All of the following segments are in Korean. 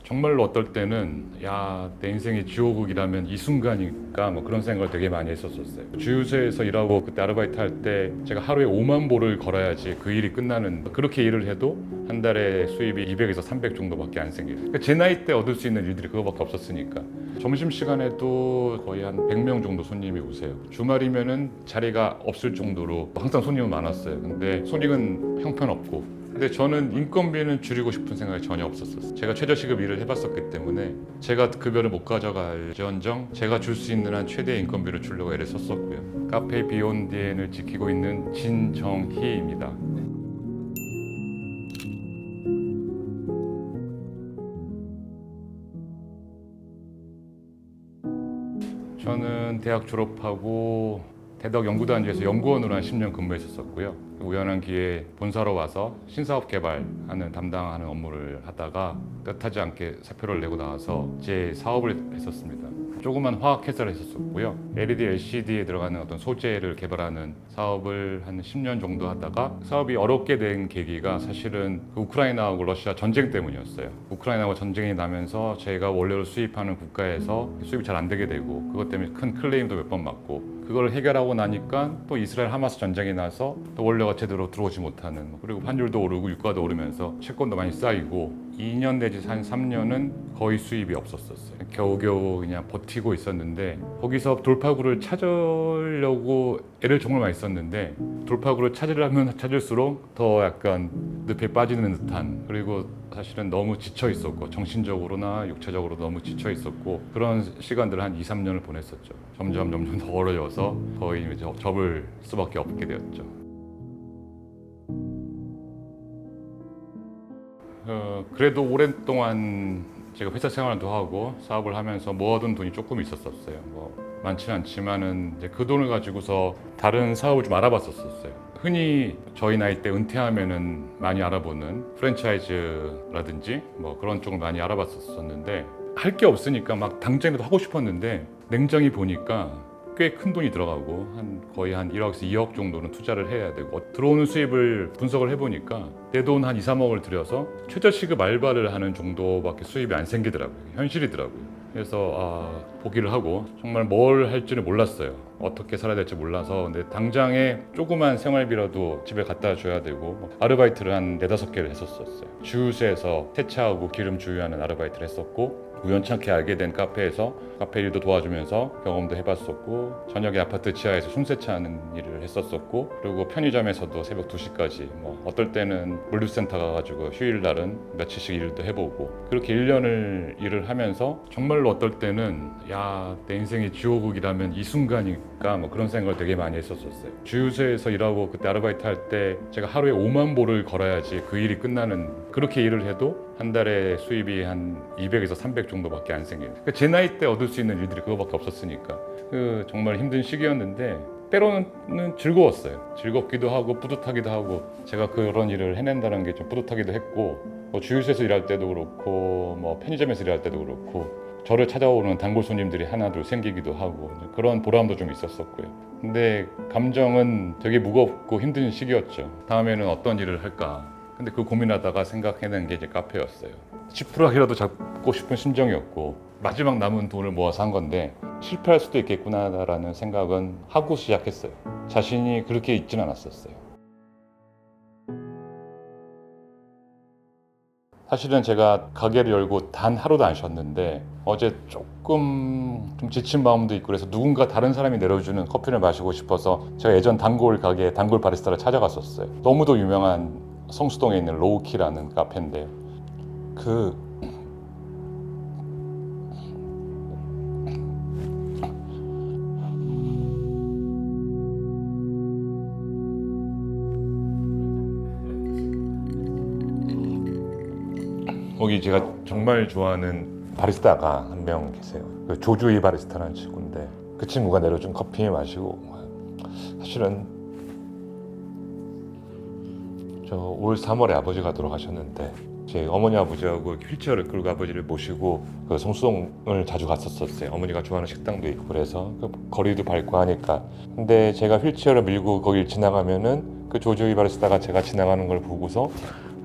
정말로 어떨 때는 야, 내 인생이 지옥이라면 이 순간일까 뭐 그런 생각을 되게 많이 했었어요. 주유소에서 일하고 그때 아르바이트 할 때 제가 하루에 5만 보를 걸어야지 그 일이 끝나는, 그렇게 일을 해도 한 달에 수입이 200에서 300 정도밖에 안 생겨요. 그러니까 제 나이 때 얻을 수 있는 일들이 그거밖에 없었으니까. 점심시간에도 거의 한 100명 정도 손님이 오세요. 주말이면은 자리가 없을 정도로 항상 손님은 많았어요. 근데 손익은 형편없고, 근데 저는 인건비는 줄이고 싶은 생각이 전혀 없었어요. 제가 최저시급 일을 해봤었기 때문에 제가 급여를 못 가져갈지언정 제가 줄 수 있는 한 최대의 인건비를 주려고 애를 썼었고요. 카페 비욘디엔을 지키고 있는 진정희입니다. 저는 대학 졸업하고 대덕 연구단지에서 연구원으로 한 10년 근무했었고요. 우연한 기회에 본사로 와서 신사업 개발하는 담당하는 업무를 하다가 뜻하지 않게 사표를 내고 나와서 제 사업을 했었습니다. 조그만 화학회사를 했었고요. LED, LCD에 들어가는 어떤 소재를 개발하는 사업을 한 10년 정도 하다가 사업이 어렵게 된 계기가 사실은 그 우크라이나하고 러시아 전쟁 때문이었어요. 우크라이나하고 전쟁이 나면서 제가 원료를 수입하는 국가에서 수입이 잘 안 되게 되고, 그것 때문에 큰 클레임도 몇 번 맞고, 그걸 해결하고 나니까 또 이스라엘 하마스 전쟁이 나서 또 원료가 제대로 들어오지 못하는, 그리고 환율도 오르고 유가도 오르면서 채권도 많이 쌓이고 2년 내지 한 3년은 거의 수입이 없었어요. 겨우겨우 그냥 버티고 있었는데, 거기서 돌파구를 찾으려고 애를 정말 많이 썼는데 돌파구를 찾으려면 찾을수록 더 약간 늪에 빠지는 듯한, 그리고 사실은 너무 지쳐 있었고 정신적으로나 육체적으로 너무 지쳐 있었고, 그런 시간들을 한 2, 3년을 보냈었죠. 점점 더 어려워서 거의 접을 수밖에 없게 되었죠. 그래도 오랫동안 제가 회사 생활도 하고 사업을 하면서 모아둔 돈이 조금 있었어요. 뭐 많지는 않지만은 이제 그 돈을 가지고서 다른 사업을 좀 알아봤었어요. 흔히 저희 나이 때 은퇴하면은 많이 알아보는 프랜차이즈라든지 뭐 그런 쪽을 많이 알아봤었는데, 할 게 없으니까 막 당장이라도 하고 싶었는데 냉정히 보니까 꽤 큰 돈이 들어가고 거의 한 1억에서 2억 정도는 투자를 해야 되고, 들어오는 수입을 분석을 해보니까 내 돈 한 2, 3억을 들여서 최저시급 알바를 하는 정도밖에 수입이 안 생기더라고요. 현실이더라고요. 그래서 포기를 하고 정말 뭘 할지는 몰랐어요. 어떻게 살아야 될지 몰라서. 근데 당장에 조그만 생활비라도 집에 갖다 줘야 되고 아르바이트를 한 4-5개를 했었어요. 주유소에서 세차하고 기름 주유하는 아르바이트를 했었고, 우연찮게 알게 된 카페에서 카페 일도 도와주면서 경험도 해봤었고, 저녁에 아파트 지하에서 손세차하는 일을 했었었고, 그리고 편의점에서도 새벽 2시까지, 뭐 어떨 때는 물류센터 가가지고 휴일날은 며칠씩 일도 해보고, 그렇게 1년을 일을 하면서 정말로 어떨 때는 야, 내 인생이 지옥이라면 이 순간일까 뭐 그런 생각을 되게 많이 했었어요. 주유소에서 일하고 그때 아르바이트 할 때 제가 하루에 5만 보를 걸어야지 그 일이 끝나는, 그렇게 일을 해도 한 달에 수입이 한 200에서 300 정도밖에 안 생겨요. 그러니까 제 나이 때 얻을 수 있는 일들이 그거밖에 없었으니까 정말 힘든 시기였는데 때로는 즐거웠어요. 즐겁기도 하고 뿌듯하기도 하고, 제가 그런 일을 해낸다는 게 좀 뿌듯하기도 했고, 뭐 주유소에서 일할 때도 그렇고 뭐 편의점에서 일할 때도 그렇고 저를 찾아오는 단골 손님들이 하나둘 생기기도 하고, 그런 보람도 좀 있었었고요. 근데 감정은 되게 무겁고 힘든 시기였죠. 다음에는 어떤 일을 할까, 근데 그 고민하다가 생각해낸 게 이제 카페였어요. 10%라도 잡고 싶은 심정이었고, 마지막 남은 돈을 모아서 한 건데 실패할 수도 있겠구나라는 생각은 하고 시작했어요. 자신이 그렇게 있진 않았었어요. 사실은 제가 가게를 열고 단 하루도 안 쉬었는데 어제 조금 좀 지친 마음도 있고, 그래서 누군가 다른 사람이 내려주는 커피를 마시고 싶어서 제가 예전 단골 가게 단골 바리스타를 찾아갔었어요. 너무도 유명한 성수동에 있는 로우키라는 카페인데, 거기 제가 정말 좋아하는 바리스타가 한 명 계세요. 그 조주희 바리스타라는 친구인데, 그 친구가 내려준 커피 마시고, 사실은 저 올 3월에 아버지가 돌아가셨는데 제 어머니 아버지하고 휠체어를 끌고 아버지를 모시고 그 성수동을 자주 갔었어요. 어머니가 좋아하는 식당도 있고, 그래서 그 거리도 밟고 하니까. 근데 제가 휠체어를 밀고 거길 지나가면은 그 조조이 바리스타가 제가 지나가는 걸 보고서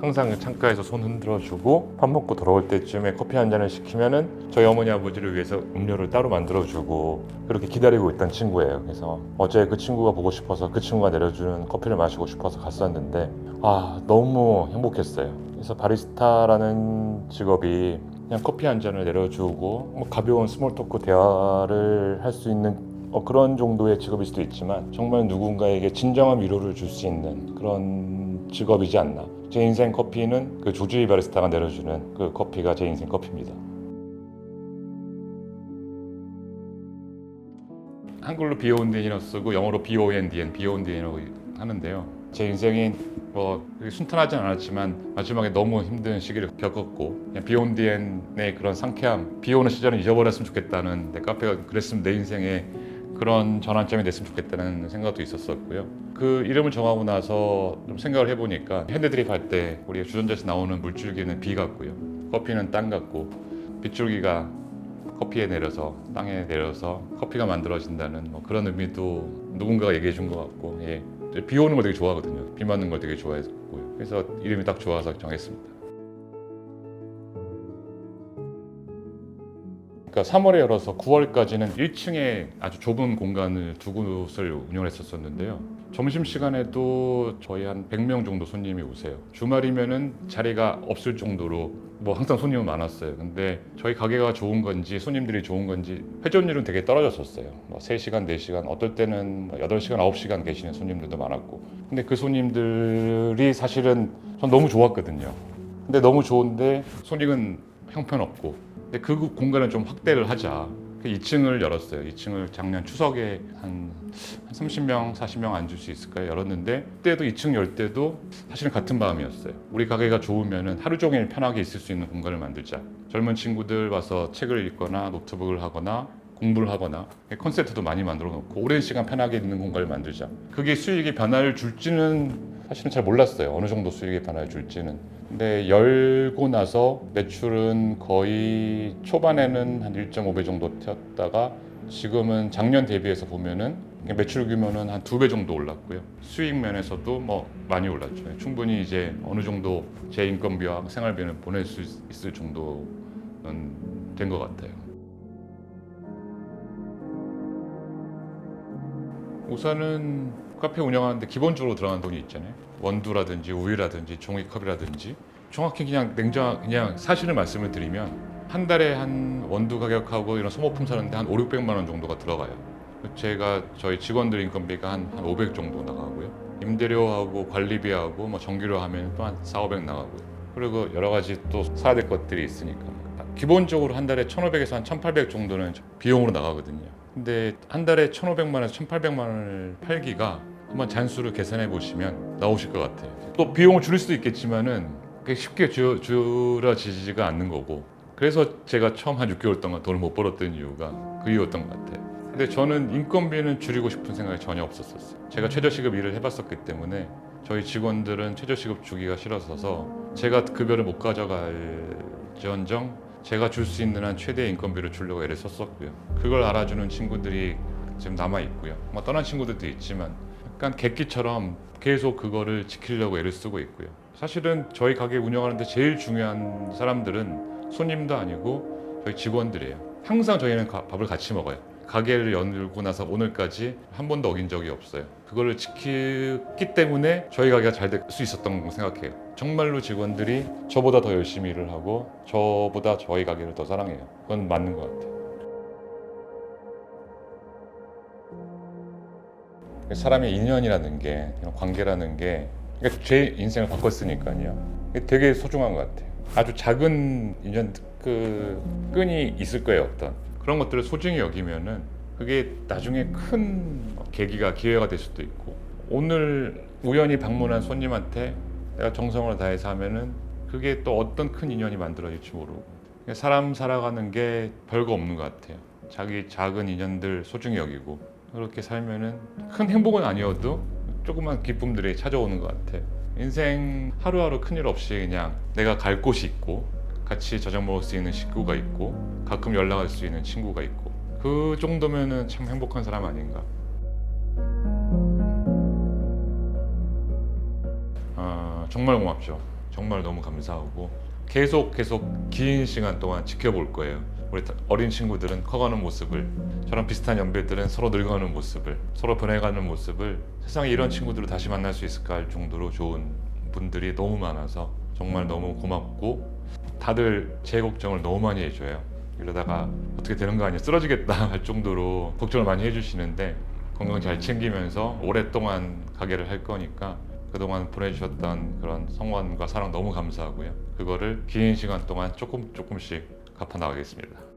항상 창가에서 손 흔들어주고 밥 먹고 돌아올 때쯤에 커피 한 잔을 시키면은 저희 어머니 아버지를 위해서 음료를 따로 만들어주고 그렇게 기다리고 있던 친구예요. 그래서 어제 그 친구가 보고 싶어서 그 친구가 내려주는 커피를 마시고 싶어서 갔었는데 너무 행복했어요. 그래서 바리스타라는 직업이 그냥 커피 한 잔을 내려주고 뭐 가벼운 스몰 토크 대화를 할 수 있는 그런 정도의 직업일 수도 있지만 정말 누군가에게 진정한 위로를 줄 수 있는 그런 직업이지 않나. 제 인생 커피는 그 조주희 바리스타가 내려주는 그 커피가 제 인생 커피입니다. 한글로 비욘디엔이라고 쓰고 영어로 BONDN, 비욘디엔이라고 하는데요. 제 인생이 순탄하진 않았지만 마지막에 너무 힘든 시기를 겪었고 그냥 비욘디엔의 그런 상쾌함, 비 오는 시절은 잊어버렸으면 좋겠다는 내 카페가 그랬으면 내 인생에 그런 전환점이 됐으면 좋겠다는 생각도 있었었고요. 그 이름을 정하고 나서 좀 생각을 해보니까 현대드립 할 때 우리 주전자에서 나오는 물줄기는 비 같고요. 커피는 땅 같고 빗줄기가 커피에 내려서 땅에 내려서 커피가 만들어진다는 그런 의미도 누군가가 얘기해 준 것 같고 비 오는 걸 되게 좋아하거든요. 비 맞는 걸 되게 좋아했고요. 그래서 이름이 딱 좋아서 정했습니다. 그러니까 3월에 열어서 9월까지는 1층에 아주 좁은 공간을 두 곳을 운영을 했었는데요. 점심시간에도 저희 한 100명 정도 손님이 오세요. 주말이면은 자리가 없을 정도로 항상 손님은 많았어요. 근데 저희 가게가 좋은 건지 손님들이 좋은 건지 회전율은 되게 떨어졌었어요. 3시간, 4시간, 어떨 때는 8시간, 9시간 계시는 손님들도 많았고. 근데 그 손님들이 사실은 전 너무 좋았거든요. 근데 너무 좋은데 손님은 형편없고 근데 그 공간을 좀 확대를 하자. 2층을 열었어요. 2층을 작년 추석에 한 30명, 40명 앉을 수 있을까요? 열었는데 그때도 2층 열 때도 사실은 같은 마음이었어요. 우리 가게가 좋으면 하루 종일 편하게 있을 수 있는 공간을 만들자. 젊은 친구들 와서 책을 읽거나 노트북을 하거나 공부를 하거나 콘서트도 많이 만들어 놓고 오랜 시간 편하게 있는 공간을 만들자. 그게 수익이 변화를 줄지는 사실은 잘 몰랐어요. 어느 정도 수익의 변화를 줄지는. 근데 열고 나서 매출은 거의 초반에는 한 1.5배 정도 튀었다가 지금은 작년 대비해서 보면은 매출 규모는 한 2배 정도 올랐고요. 수익 면에서도 많이 올랐죠. 충분히 이제 어느 정도 제 인건비와 생활비는 보낼 수 있을 정도는 된 것 같아요. 우선은 카페 운영하는데 기본적으로 들어가는 돈이 있잖아요. 원두라든지 우유라든지 종이컵이라든지 정확히 그냥 사실을 말씀을 드리면 한 달에 한 원두 가격하고 이런 소모품 사는데 한 500~600만 원 정도가 들어가요. 제가 저희 직원들 인건비가 한 500 정도 나가고요. 임대료하고 관리비하고 전기료 하면 또 한 400~500 나가고요. 그리고 여러 가지 또 사야 될 것들이 있으니까 기본적으로 한 달에 1,500에서 한 1,800 정도는 비용으로 나가거든요. 근데 한 달에 1,500만 원에서 1,800만 원을 팔기가 한번 잔수를 계산해 보시면 나오실 것 같아요. 또 비용을 줄일 수도 있겠지만은 그게 쉽게 줄어지지가 않는 거고 그래서 제가 처음 한 6개월 동안 돈을 못 벌었던 이유가 그 이유였던 것 같아요. 근데 저는 인건비는 줄이고 싶은 생각이 전혀 없었어요. 제가 최저시급 일을 해봤었기 때문에 저희 직원들은 최저시급 주기가 싫어서 제가 급여를 못 가져갈지언정 제가 줄 수 있는 한 최대의 인건비를 주려고 애를 썼었고요. 그걸 알아주는 친구들이 지금 남아 있고요. 떠난 친구들도 있지만 약간 객기처럼 계속 그거를 지키려고 애를 쓰고 있고요. 사실은 저희 가게 운영하는데 제일 중요한 사람들은 손님도 아니고 저희 직원들이에요. 항상 저희는 밥을 같이 먹어요. 가게를 열고 나서 오늘까지 한 번도 어긴 적이 없어요. 그거를 지키기 때문에 저희 가게가 잘 될 수 있었던 거 생각해요. 정말로 직원들이 저보다 더 열심히 일을 하고 저보다 저희 가게를 더 사랑해요. 그건 맞는 것 같아요. 사람의 인연이라는 게, 관계라는 게 제 인생을 바꿨으니까요. 되게 소중한 것 같아요. 아주 작은 인연 끈이 있을 거예요. 어떤 그런 것들을 소중히 여기면은 그게 나중에 큰 기회가 될 수도 있고 오늘 우연히 방문한 손님한테 내가 정성을 다해서 하면은 그게 또 어떤 큰 인연이 만들어질지 모르고 사람 살아가는 게 별거 없는 것 같아요. 자기 작은 인연들 소중히 여기고 그렇게 살면은 큰 행복은 아니어도 조그만 기쁨들이 찾아오는 것 같아요. 인생 하루하루 큰일 없이 그냥 내가 갈 곳이 있고 같이 저녁 먹을 수 있는 식구가 있고 가끔 연락할 수 있는 친구가 있고 그 정도면은 참 행복한 사람 아닌가. 정말 고맙죠. 정말 너무 감사하고 계속 긴 시간 동안 지켜볼 거예요. 우리 어린 친구들은 커가는 모습을, 저랑 비슷한 연배들은 서로 늙어가는 모습을, 서로 변해가는 모습을, 세상에 이런 친구들을 다시 만날 수 있을까 할 정도로 좋은 분들이 너무 많아서 정말 너무 고맙고, 다들 제 걱정을 너무 많이 해줘요. 이러다가 어떻게 되는 거 아니야, 쓰러지겠다 할 정도로 걱정을 많이 해주시는데, 건강 잘 챙기면서 오랫동안 가게를 할 거니까 그동안 보내주셨던 그런 성원과 사랑 너무 감사하고요. 그거를 긴 시간 동안 조금씩 갚아 나가겠습니다.